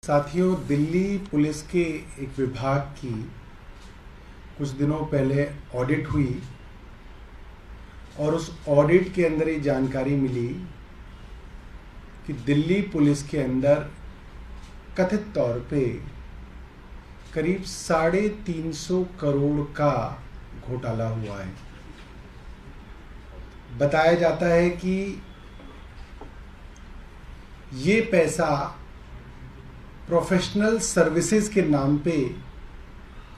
साथियों, दिल्ली पुलिस के एक विभाग की कुछ दिनों पहले ऑडिट हुई और उस ऑडिट के अंदर ये जानकारी मिली कि दिल्ली पुलिस के अंदर कथित तौर पे करीब 350 करोड़ का घोटाला हुआ है। बताया जाता है कि ये पैसा प्रोफेशनल सर्विसेज के नाम पे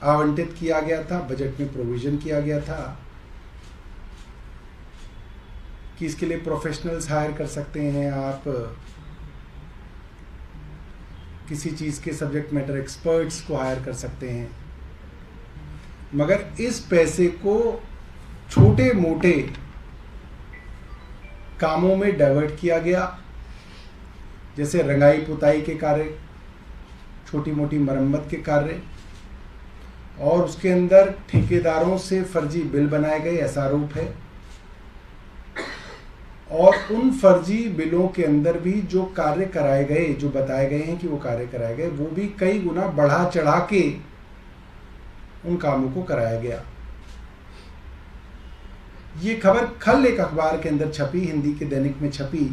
आवंटित किया गया था, बजट में प्रोविजन किया गया था कि इसके लिए प्रोफेशनल्स हायर कर सकते हैं, आप किसी चीज़ के सब्जेक्ट मैटर एक्सपर्ट्स को हायर कर सकते हैं। मगर इस पैसे को छोटे मोटे कामों में डाइवर्ट किया गया, जैसे रंगाई पुताई के कार्य, छोटी मोटी मरम्मत के कार्य, और उसके अंदर ठेकेदारों से फर्जी बिल बनाए गए, ऐसा आरोप है। और उन फर्जी बिलों के अंदर भी जो कार्य कराए गए, जो बताए गए हैं कि वो कार्य कराए गए, वो भी कई गुना बढ़ा चढ़ा के उन कामों को कराया गया। ये खबर कल एक अखबार के अंदर छपी, हिंदी के दैनिक में छपी,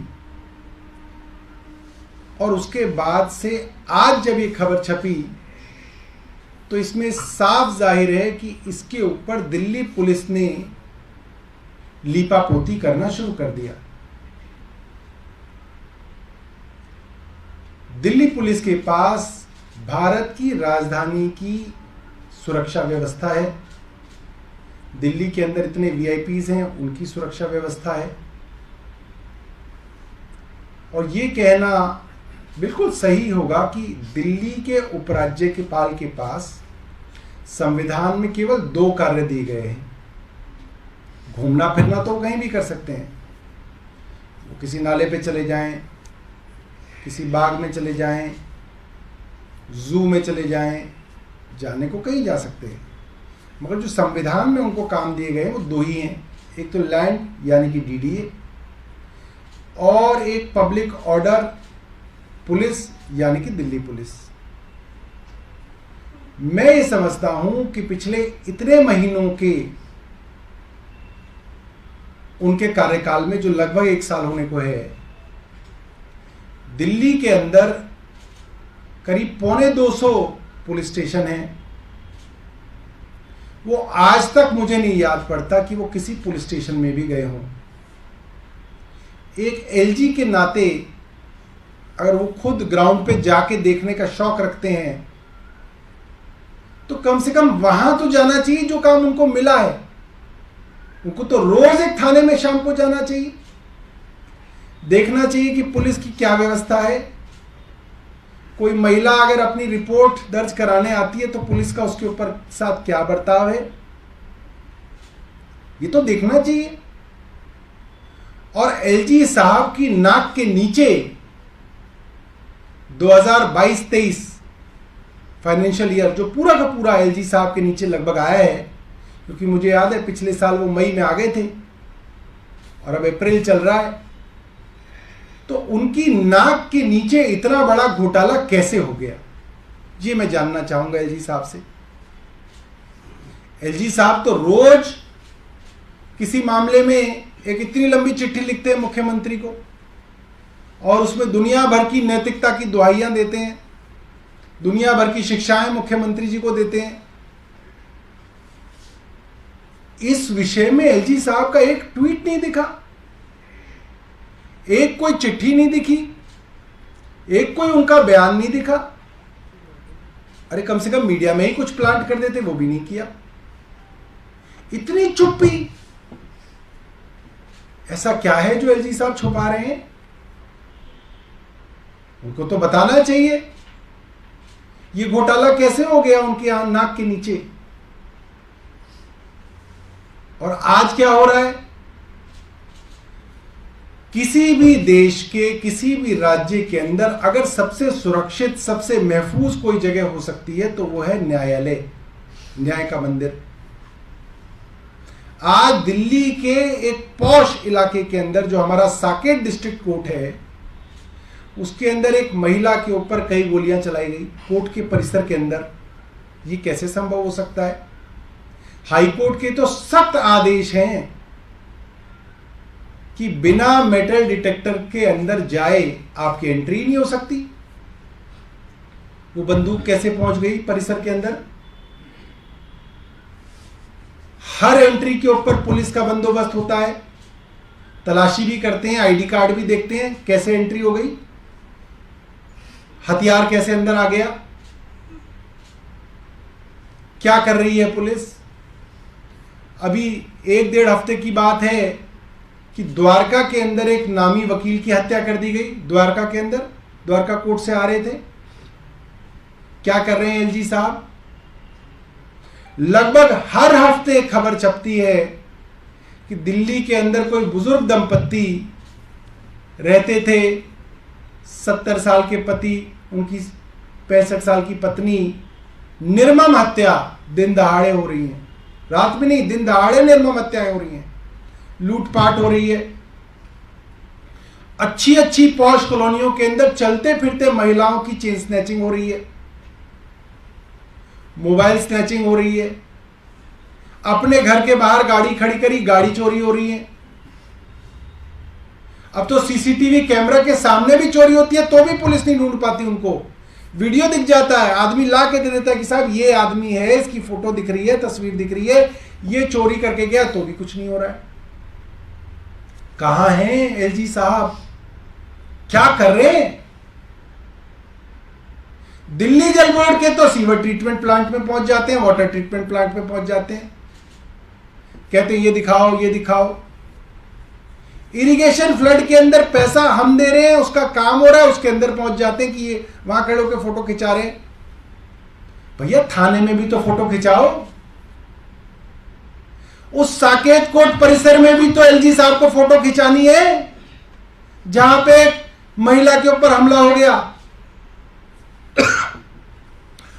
और उसके बाद से आज जब ये खबर छपी तो इसमें साफ जाहिर है कि इसके ऊपर दिल्ली पुलिस ने लीपापोती करना शुरू कर दिया। दिल्ली पुलिस के पास भारत की राजधानी की सुरक्षा व्यवस्था है, दिल्ली के अंदर इतने वीआईपीज हैं, उनकी सुरक्षा व्यवस्था है, और ये कहना बिल्कुल सही होगा कि दिल्ली के उपराज्यपाल के पास संविधान में केवल 2 कार्य दिए गए हैं। घूमना फिरना तो कहीं भी कर सकते हैं, वो किसी नाले पे चले जाएं, किसी बाग में चले जाएं, जू में चले जाएं, जाने को कहीं जा सकते हैं। मगर जो संविधान में उनको काम दिए गए वो 2 ही हैं, एक तो लैंड यानी कि डीडीए, और एक पब्लिक ऑर्डर पुलिस यानी कि दिल्ली पुलिस। मैं ये समझता हूं कि पिछले इतने महीनों के उनके कार्यकाल में, जो लगभग 1 साल होने को है, दिल्ली के अंदर करीब 250 पुलिस स्टेशन हैं। वो आज तक मुझे नहीं याद पड़ता कि वो किसी पुलिस स्टेशन में भी गए हों। एक एलजी के नाते अगर वो खुद ग्राउंड पे जाके देखने का शौक रखते हैं तो कम से कम वहां तो जाना चाहिए जो काम उनको मिला है। उनको तो रोज एक थाने में शाम को जाना चाहिए, देखना चाहिए कि पुलिस की क्या व्यवस्था है। कोई महिला अगर अपनी रिपोर्ट दर्ज कराने आती है तो पुलिस का उसके ऊपर साथ क्या बर्ताव है, ये तो देखना चाहिए। और एलजी साहब की नाक के नीचे 2022-23 फाइनेंशियल ईयर जो पूरा का पूरा एलजी साहब के नीचे लगभग आया है, क्योंकि मुझे याद है पिछले साल वो मई में आ गए थे और अब अप्रैल चल रहा है, तो उनकी नाक के नीचे इतना बड़ा घोटाला कैसे हो गया, ये मैं जानना चाहूंगा एलजी साहब से। एलजी साहब तो रोज किसी मामले में एक इतनी लंबी चिट्ठी लिखते हैं मुख्यमंत्री को, और उसमें दुनिया भर की नैतिकता की दुहाइयां देते हैं, दुनिया भर की शिक्षाएं मुख्यमंत्री जी को देते हैं। इस विषय में एलजी साहब का एक ट्वीट नहीं दिखा, एक कोई चिट्ठी नहीं दिखी, एक कोई उनका बयान नहीं दिखा। अरे कम से कम मीडिया में ही कुछ प्लांट कर देते, वो भी नहीं किया। इतनी चुप्पी, ऐसा क्या है जो एलजी साहब छुपा रहे हैं? उनको तो बताना चाहिए ये घोटाला कैसे हो गया उनके नाक के नीचे। और आज क्या हो रहा है? किसी भी देश के, किसी भी राज्य के अंदर अगर सबसे सुरक्षित, सबसे महफूज कोई जगह हो सकती है तो वो है न्यायालय, न्याय का मंदिर। आज दिल्ली के एक पॉश इलाके के अंदर जो हमारा साकेत डिस्ट्रिक्ट कोर्ट है, उसके अंदर एक महिला के ऊपर कई गोलियां चलाई गई कोर्ट के परिसर के अंदर। ये कैसे संभव हो सकता है? हाई कोर्ट के तो सख्त आदेश हैं कि बिना मेटल डिटेक्टर के अंदर जाए आपकी एंट्री नहीं हो सकती। वो बंदूक कैसे पहुंच गई परिसर के अंदर? हर एंट्री के ऊपर पुलिस का बंदोबस्त होता है, तलाशी भी करते हैं, आईडी कार्ड भी देखते हैं, कैसे एंट्री हो गई, हथियार कैसे अंदर आ गया, क्या कर रही है पुलिस। अभी 1-1.5 हफ्ते की बात है कि द्वारका के अंदर एक नामी वकील की हत्या कर दी गई। द्वारका के अंदर, द्वारका कोर्ट से आ रहे थे, क्या कर रहे हैं एलजी साहब? लगभग हर हफ्ते खबर छपती है कि दिल्ली के अंदर कोई बुजुर्ग दंपत्ति रहते थे, 70 साल के पति, उनकी 65 साल की पत्नी, निर्मम हत्या दिन दहाड़े हो रही है। रात में नहीं, दिन दहाड़े निर्मम हत्याएं हो रही हैं, लूटपाट हो रही है। अच्छी अच्छी पॉश कॉलोनियों के अंदर चलते फिरते महिलाओं की चेन स्नैचिंग हो रही है, मोबाइल स्नैचिंग हो रही है, अपने घर के बाहर गाड़ी खड़ी करी, गाड़ी चोरी हो रही है। अब तो सीसीटीवी कैमरा के सामने भी चोरी होती है तो भी पुलिस नहीं ढूंढ पाती उनको। वीडियो दिख जाता है, आदमी ला के दे देता है कि साहब ये आदमी है, इसकी फोटो दिख रही है, तस्वीर दिख रही है, ये चोरी करके गया, तो भी कुछ नहीं हो रहा है। कहां हैं एलजी साहब? क्या कर रहे हैं? दिल्ली जल बोर्ड के तो सीवर ट्रीटमेंट प्लांट में पहुंच जाते हैं, वाटर ट्रीटमेंट प्लांट में पहुंच जाते हैं, कहते हैं ये दिखाओ, ये दिखाओ। इरिगेशन फ्लड के अंदर पैसा हम दे रहे हैं, उसका काम हो रहा है, उसके अंदर पहुंच जाते हैं कि ये वहां खड़े होकर फोटो खिंचा रहे हैं। भैया थाने में भी तो फोटो खिंचाओ। उस साकेत कोर्ट परिसर में भी तो एलजी साहब को फोटो खिंचानी है जहां पे महिला के ऊपर हमला हो गया,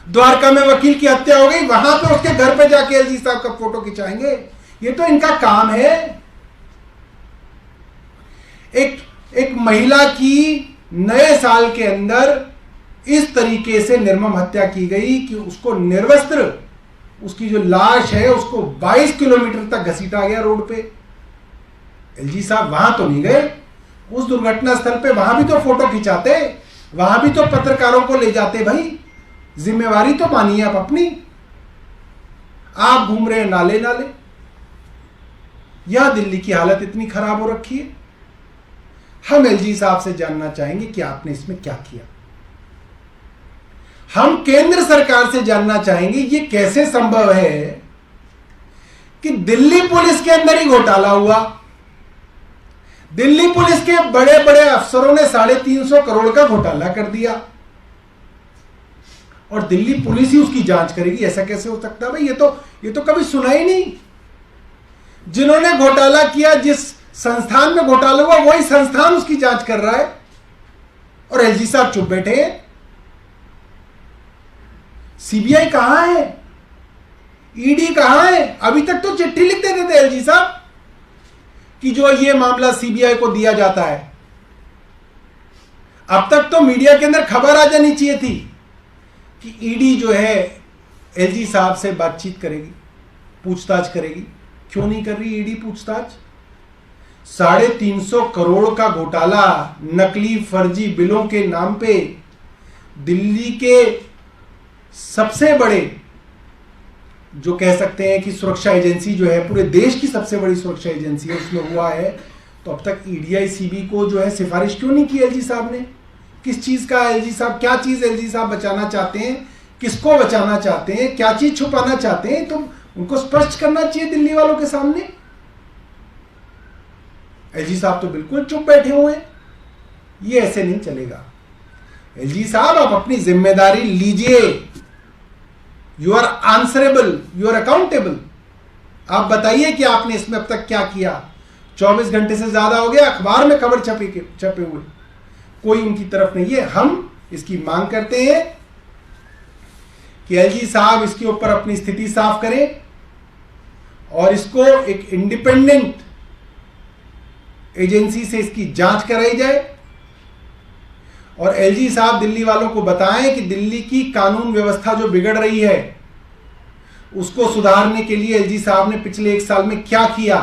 द्वारका में वकील की हत्या हो गई, वहां पे उसके घर पे जाके एलजी साहब का फोटो खिंचाएंगे। ये तो इनका काम है। एक महिला की नए साल के अंदर इस तरीके से निर्मम हत्या की गई कि उसको निर्वस्त्र, उसकी जो लाश है उसको 22 किलोमीटर तक घसीटा गया रोड पे। एलजी साहब वहां तो नहीं गए उस दुर्घटना स्थल पे, वहां भी तो फोटो खिंचाते, वहां भी तो पत्रकारों को ले जाते। भाई जिम्मेवारी तो मानिए आप अपनी। आप घूम रहे हैं नाले नाले। यह दिल्ली की हालत इतनी खराब हो रखी है। हम एलजी साहब से जानना चाहेंगे कि आपने इसमें क्या किया। हम केंद्र सरकार से जानना चाहेंगे ये कैसे संभव है कि दिल्ली पुलिस के अंदर ही घोटाला हुआ। दिल्ली पुलिस के बड़े बड़े अफसरों ने 350 करोड़ का घोटाला कर दिया और दिल्ली पुलिस ही उसकी जांच करेगी। ऐसा कैसे हो सकता है भाई? ये तो कभी सुना ही नहीं। जिन्होंने घोटाला किया, जिस संस्थान में घोटाला हुआ, वही संस्थान उसकी जांच कर रहा है और एलजी साहब चुप बैठे हैं। सीबीआई कहां है? ईडी कहां है? अभी तक तो चिट्ठी लिख देते थे एलजी साहब कि जो ये मामला सीबीआई को दिया जाता है। अब तक तो मीडिया के अंदर खबर आ जानी चाहिए थी कि ईडी जो है एलजी साहब से बातचीत करेगी, पूछताछ करेगी। क्यों नहीं कर रही ईडी पूछताछ? 350 करोड़ का घोटाला नकली फर्जी बिलों के नाम पे दिल्ली के सबसे बड़े, जो कह सकते हैं कि सुरक्षा एजेंसी जो है, पूरे देश की सबसे बड़ी सुरक्षा एजेंसी है, उसमें हुआ है। तो अब तक ईडीआई सीबी को जो है सिफारिश क्यों नहीं की एलजी साहब ने? किस चीज का एलजी साहब, क्या चीज एलजी साहब बचाना चाहते हैं, किसको बचाना चाहते हैं, क्या चीज छुपाना चाहते हैं? तो उनको स्पष्ट करना चाहिए दिल्ली वालों के सामने। एलजी साहब तो बिल्कुल चुप बैठे हुए हैं। ये ऐसे नहीं चलेगा। एलजी साहब आप अपनी जिम्मेदारी लीजिए। You are answerable, you are accountable. आप बताइए कि आपने इसमें अब तक क्या किया। 24 घंटे से ज्यादा हो गया, अखबार में खबर छपे हुए, कोई उनकी तरफ नहीं है। हम इसकी मांग करते हैं कि एलजी साहब इसके ऊपर अपनी स्थिति साफ करें और इसको एक इंडिपेंडेंट एजेंसी से इसकी जांच कराई जाए और एलजी साहब दिल्ली वालों को बताएं कि दिल्ली की कानून व्यवस्था जो बिगड़ रही है उसको सुधारने के लिए एलजी साहब ने पिछले 1 साल में क्या किया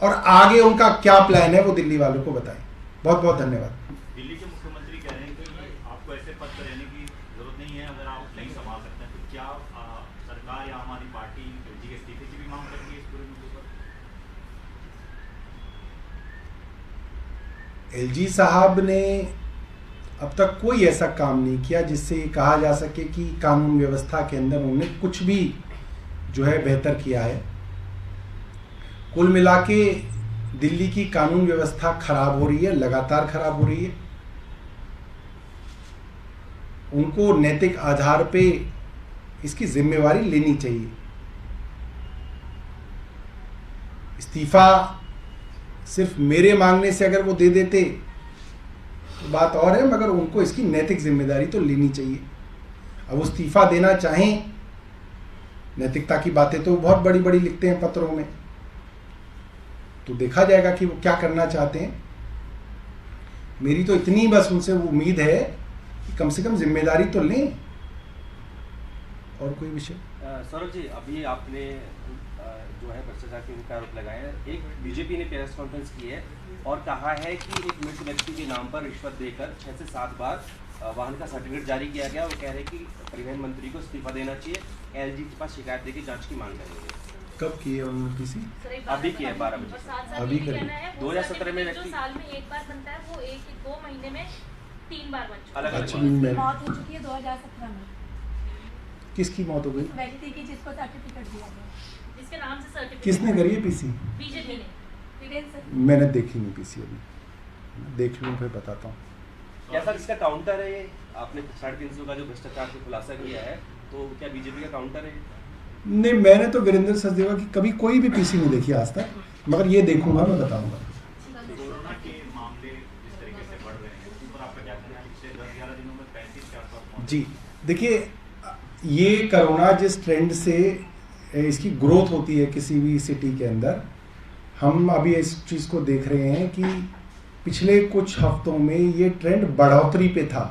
और आगे उनका क्या प्लान है, वो दिल्ली वालों को बताएं। बहुत बहुत धन्यवाद। दिल्ली के मुख्यमंत्री कह रहे हैं कि आपको ऐसे पद पर रहने की जरूरत नहीं है, अगर आप नहीं संभाल सकते हैं तो क्या सरकार या आम आदमी पार्टी एलजी के इस्तीफे की भी मांग करती है इस पूरे मुद्दे पर? एलजी साहब ने अब तक कोई ऐसा काम नहीं किया जिससे ये कहा जा सके कि कानून व्यवस्था के अंदर उन्होंने कुछ भी जो है बेहतर किया है। कुल मिला के दिल्ली की कानून व्यवस्था खराब हो रही है, लगातार खराब हो रही है। उनको नैतिक आधार पे इसकी जिम्मेवारी लेनी चाहिए। इस्तीफा सिर्फ मेरे मांगने से अगर वो दे देते तो बात और है, मगर उनको इसकी नैतिक जिम्मेदारी तो लेनी चाहिए। अब वो इस्तीफा देना चाहें, नैतिकता की बातें तो बहुत बड़ी बड़ी लिखते हैं पत्रों में, तो देखा जाएगा कि वो क्या करना चाहते हैं। मेरी तो इतनी बस उनसे उम्मीद है कि कम से कम जिम्मेदारी तो लें। और कोई विषय? सौरभ जी, अभी आपने जो है भ्रष्टाचार के उनका आरोप लगाए हैं। एक बीजेपी ने प्रेस कॉन्फ्रेंस की है और कहा है कि एक मृत व्यक्ति के नाम पर रिश्वत देकर 6 से 7 बार वाहन का सर्टिफिकेट जारी किया गया। वो कह रहे हैं कि परिवहन मंत्री को इस्तीफा देना चाहिए, एलजी के पास शिकायत देकर जांच की मांग करेंगे। कब की है उन्होंने किसी? अभी की है 12 बजे। अभी कर 2017 में जो साल में 1 बार बनता है वो 1-2 महीने में 3 बार बन चुका है। अलग अच्छा, अलग मौत हो चुकी है 2017 में। किसकी मौत हो गई? व्यक्ति की जिसको सर्टिफिकेट दिया गया। जिसके नाम से सर्टिफिकेट किसने करी है पीसी? बीजेपी ने। मैंने देखी नहीं पीसी, अभी देख लूँ फिर बताता हूँ। क्या सर इसका काउंटर है? आपने 350 का जो भ्रष्टाचार का खुलासा किया है, तो क्या बीजेपी का काउंटर है? नहीं, मैंने तो वीरेंद्र सचदेवा की कभी कोई भी पीसी नहीं देखी आज तक, मगर ये देखूंगा, मैं बताऊंगा। कोरोना के मामले जिस तरीके से बढ़ रहे हैं, उस पर आपका क्या कहना है? पिछले 10-11 दिनों में 35-40 जी देखिए, ये कोरोना जिस ट्रेंड से इसकी ग्रोथ होती है किसी भी सिटी के अंदर, हम अभी इस चीज़ को देख रहे हैं कि पिछले कुछ हफ्तों में ये ट्रेंड बढ़ोतरी पे था,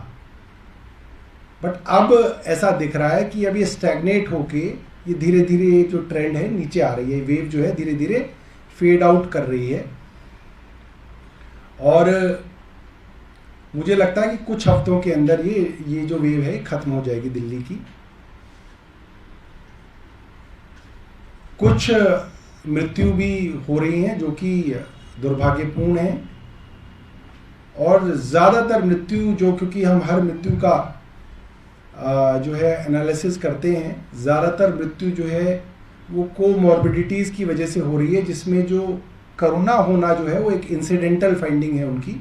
बट अब ऐसा दिख रहा है कि अब ये स्टैग्नेट होके ये धीरे धीरे जो ट्रेंड है नीचे आ रही है। वेव जो है धीरे धीरे फेड आउट कर रही है और मुझे लगता है कि कुछ हफ्तों के अंदर ये जो वेव है खत्म हो जाएगी दिल्ली की। कुछ मृत्यु भी हो रही हैं जो कि दुर्भाग्यपूर्ण है, और ज़्यादातर मृत्यु जो, क्योंकि हम हर मृत्यु का जो है एनालिसिस करते हैं, ज़्यादातर मृत्यु जो है वो कोमॉर्बिडिटीज़ की वजह से हो रही है, जिसमें जो कोरोना होना जो है वो एक इंसिडेंटल फाइंडिंग है उनकी।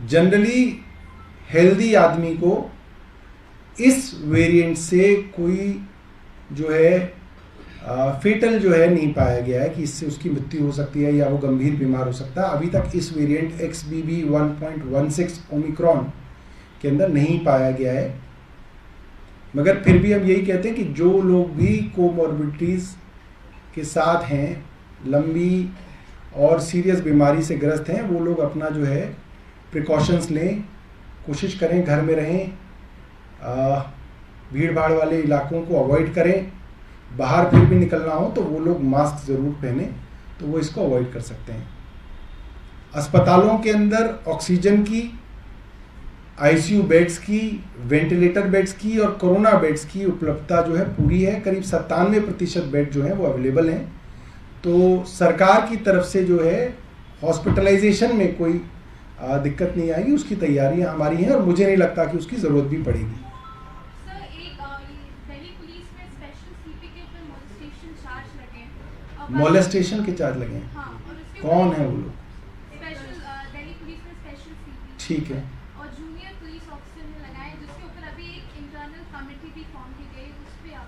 जनरली हेल्दी आदमी को इस वेरिएंट से कोई जो है फेटल जो है नहीं पाया गया है कि इससे उसकी मृत्यु हो सकती है या वो गंभीर बीमार हो सकता है। अभी तक इस वेरिएंट XBB 1.16 ओमिक्रॉन के अंदर नहीं पाया गया है, मगर फिर भी हम यही कहते हैं कि जो लोग भी कोमॉर्बिडिटीज़ के साथ हैं, लंबी और सीरियस बीमारी से ग्रस्त हैं, वो लोग अपना जो है प्रिकॉशंस लें, कोशिश करें घर में रहें, भीड़ भाड़ वाले इलाकों को अवॉइड करें। बाहर फिर भी निकलना हो तो वो लोग मास्क ज़रूर पहने, तो वो इसको अवॉइड कर सकते हैं। अस्पतालों के अंदर ऑक्सीजन की, ICU बेड्स की, वेंटिलेटर बेड्स की और कोरोना बेड्स की उपलब्धता जो है पूरी है। करीब 97% बेड जो है वो अवेलेबल हैं। तो सरकार की तरफ से जो है हॉस्पिटलाइजेशन में कोई दिक्कत नहीं आएगी, उसकी तैयारियां हमारी हैं और मुझे नहीं लगता कि उसकी ज़रूरत भी पड़ेगी। मोलेस्टेशन के चार्ज लगे हैं? हाँ, कौन है वो लोग? दिल्ली पुलिस में स्पेशल CP ठीक है। और जूनियर पुलिस ऑफिसर ने लगाए, जिसके ऊपर अभी एक इंटरनल कमेटी भी फॉर्म की गई, उस पे आप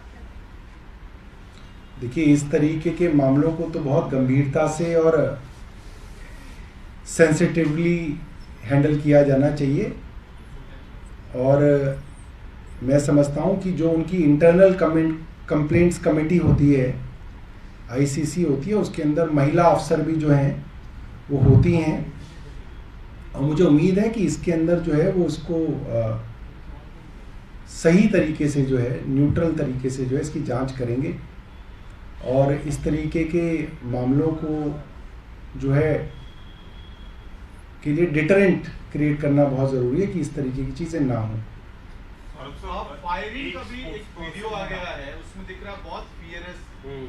देखिए, इस तरीके के मामलों को तो बहुत गंभीरता से और सेंसिटिवली हैंडल किया जाना चाहिए, और मैं समझता हूँ कि जो उनकी इंटरनल कंप्लेंट्स कमेटी होती है, ICC होती है, उसके अंदर महिला अफसर भी जो हैं वो होती हैं, और मुझे उम्मीद है कि इसके अंदर जो है वो इसको सही तरीके से जो है, न्यूट्रल तरीके से जो है इसकी जांच करेंगे और इस तरीके के मामलों को जो है के लिए डिटरेंट क्रिएट करना बहुत ज़रूरी है कि इस तरीके की चीज़ें ना हों। अब फायरिंग का भी एक वीडियो आ गया है, उसमें दिख रहा है बहुत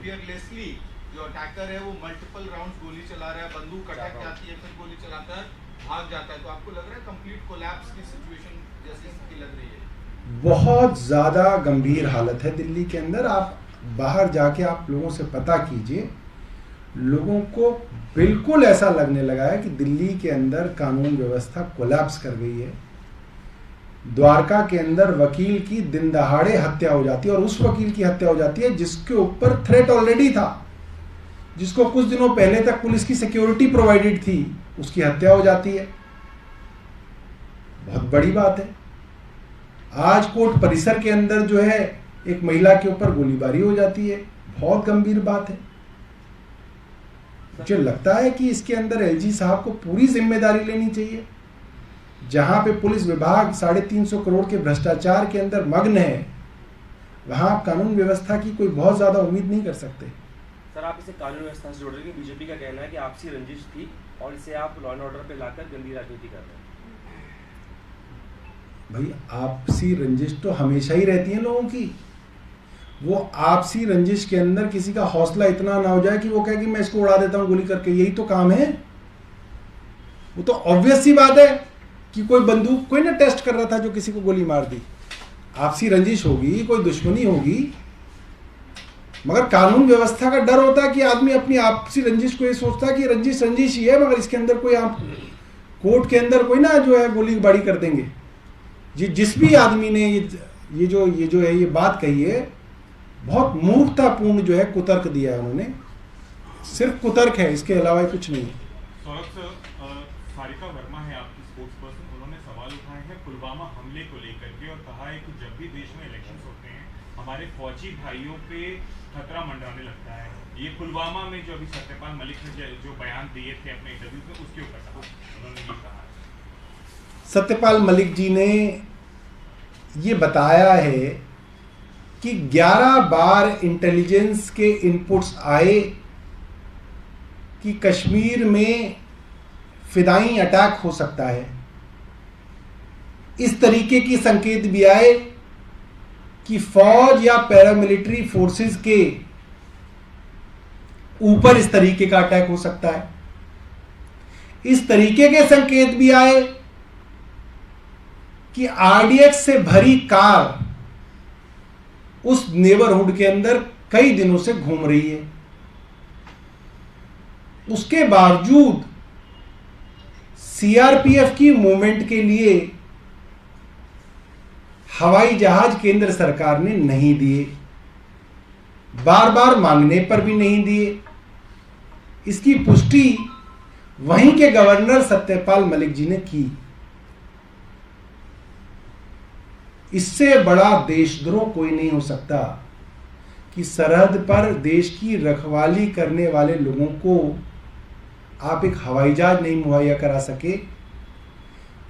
फियरलेसली जो अटैकर है वो मल्टीपल राउंड्स गोली चला रहा है, बंदूक अटैक जाती है, फिर गोली चलाता है, भाग जाता है। तो आपको लग रहा है कंप्लीट कोलैप्स की सिचुएशन जैसी स्थिति लग रही है? बहुत ज़्यादा गंभीर हालत है दिल्ली के अंदर। आप बाहर जाके आप लोगों से पता कीजिए, लोगों को बिल्कुल ऐसा लगने लगा है कि दिल्ली के अंदर कानून व्यवस्था कोलैप्स कर गई है। द्वारका के अंदर वकील की दिन दहाड़े हत्या हो जाती है और उस वकील की हत्या हो जाती है जिसके ऊपर थ्रेट ऑलरेडी था, जिसको कुछ दिनों पहले तक पुलिस की सिक्योरिटी प्रोवाइडेड थी, उसकी हत्या हो जाती है। बहुत बड़ी बात है। आज कोर्ट परिसर के अंदर जो है एक महिला के ऊपर गोलीबारी हो जाती है, बहुत गंभीर बात है। मुझे लगता है कि इसके अंदर एलजी साहब को पूरी जिम्मेदारी लेनी चाहिए। जहां पे पुलिस विभाग 350 करोड़ के भ्रष्टाचार के अंदर मग्न है, वहां आप कानून व्यवस्था की कोई बहुत ज्यादा उम्मीद नहीं कर सकते। सर, आप इसे कानून व्यवस्था से जोड़ रहे हैं। बीजेपी का कहना है कि आपसी रंजिश थी और इसे आप लॉ एंड ऑर्डर पे लाकर गंदी राजनीति कर रहे हैं। भाई, आपसी रंजिश तो हमेशा ही रहती है लोगों की। वो आपसी रंजिश के अंदर किसी का हौसला इतना ना हो जाए कि वो कहे कि मैं इसको उड़ा देता हूं गोली करके, यही तो काम है। वो तो ऑब्वियस सी बात है कि कोई बंदूक कोई ना टेस्ट कर रहा था जो किसी को गोली मार दी। आपसी रंजिश होगी, कोई दुश्मनी होगी, मगर कानून व्यवस्था का डर होता है कि आदमी अपनी आपसी रंजिश को ये सोचता है कि रंजिश रंजिश ही है, मगर इसके अंदर कोई आप कोर्ट के अंदर कोई ना जो है गोलीबारी कर देंगे। जिस भी आदमी ने ये जो है ये बात कही है, बहुत मूर्खतापूर्ण जो है कुतर्क दिया है उन्होंने। सिर्फ कुतर्क है, इसके अलावा कुछ नहीं है। सौरभ सर, सारिका वर्मा है आपकी स्पोर्ट्स पर्सन, उन्होंने सवाल उठाए हैं पुलवामा हमले को लेकर के और कहा है कि जब भी देश में इलेक्शंस होते हैं हमारे फौजी भाइयों पे खतरा मंडराने लगता है। ये पुलवामा में जो अभी सत्यपाल मलिक ने जो बयान दिए थे अपने इंटरव्यू में, उसके ऊपर कहा, उन्होंने ये कहा। सत्यपाल मलिक जी ने ये बताया है कि 11 बार इंटेलिजेंस के इनपुट्स आए कि कश्मीर में फिदाई अटैक हो सकता है। इस तरीके की संकेत भी आए कि फौज या पैरामिलिट्री फोर्सेस के ऊपर इस तरीके का अटैक हो सकता है। इस तरीके के संकेत भी आए कि आरडीएक्स से भरी कार उस नेबरहुड के अंदर कई दिनों से घूम रही है। उसके बावजूद सीआरपीएफ की मूवमेंट के लिए हवाई जहाज केंद्र सरकार ने नहीं दिए, बार बार मांगने पर भी नहीं दिए। इसकी पुष्टि वहीं के गवर्नर सत्यपाल मलिक जी ने की। इससे बड़ा देशद्रोह कोई नहीं हो सकता कि सरहद पर देश की रखवाली करने वाले लोगों को आप एक हवाई जहाज नहीं मुहैया करा सके।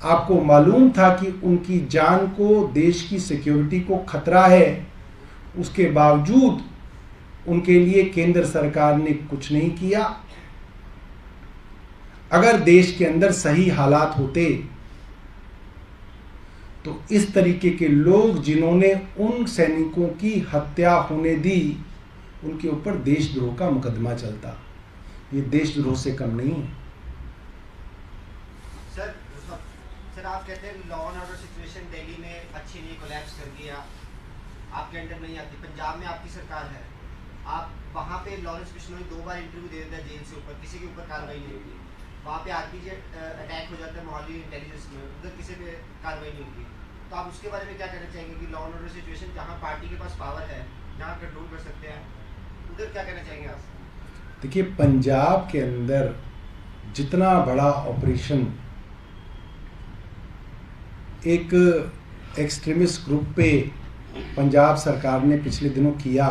आपको मालूम था कि उनकी जान को, देश की सिक्योरिटी को खतरा है, उसके बावजूद उनके लिए केंद्र सरकार ने कुछ नहीं किया। अगर देश के अंदर सही हालात होते तो इस तरीके के लोग जिन्होंने उन सैनिकों की हत्या होने दी, उनके ऊपर देशद्रोह का मुकदमा चलता। ये देशद्रोह से कम नहीं है। सर आप कहते हैं law and order situation Delhi में अच्छी नहीं, कोलैप्स कर गया, आपके अंडर नहीं आती। पंजाब में आपकी सरकार है, आप वहाँ पे लॉरेंस बिश्नोई 2 बार इंटरव्यू दे देता है जेल से ऊपर, किसी के ऊपर कार्रवाई नहीं होगी। वहाँ पे आरपीजी अटैक हो जाता है मोहाली इंटेलिजेंस में, उधर किसी पे कार्रवाई नहीं होगी। तो आप उसके बारे में क्या कहना चाहेंगे कि लॉ एंड ऑर्डर सिचुएशन जहाँ पार्टी के पास पावर है, जहाँ कंट्रोल कर सकते हैं, उधर क्या कहना चाहेंगे आप? देखिए, पंजाब के अंदर जितना बड़ा ऑपरेशन एक एक्सट्रीमिस्ट ग्रुप पे पंजाब सरकार ने पिछले दिनों किया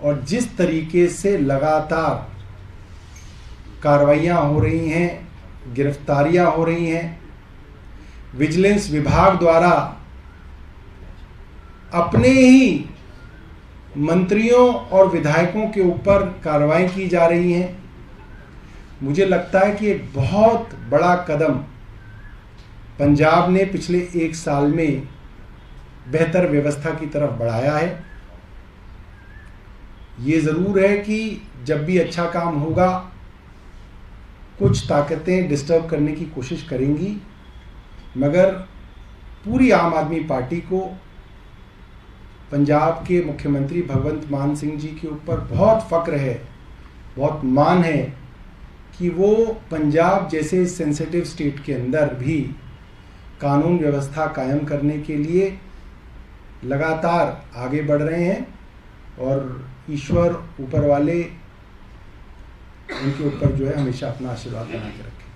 और जिस तरीके से लगातार कार्रवाइयाँ हो रही हैं, गिरफ्तारियां हो रही हैं, विजिलेंस विभाग द्वारा अपने ही मंत्रियों और विधायकों के ऊपर कार्रवाई की जा रही है। मुझे लगता है कि एक बहुत बड़ा कदम पंजाब ने पिछले 1 साल में बेहतर व्यवस्था की तरफ बढ़ाया है। ये ज़रूर है कि जब भी अच्छा काम होगा कुछ ताकतें डिस्टर्ब करने की कोशिश करेंगी, मगर पूरी आम आदमी पार्टी को पंजाब के मुख्यमंत्री भगवंत मान सिंह जी के ऊपर बहुत फ़क्र है, बहुत मान है कि वो पंजाब जैसे सेंसिटिव स्टेट के अंदर भी कानून व्यवस्था कायम करने के लिए लगातार आगे बढ़ रहे हैं और ईश्वर ऊपर वाले उनके ऊपर जो है हमेशा अपना आशीर्वाद बना के रखें।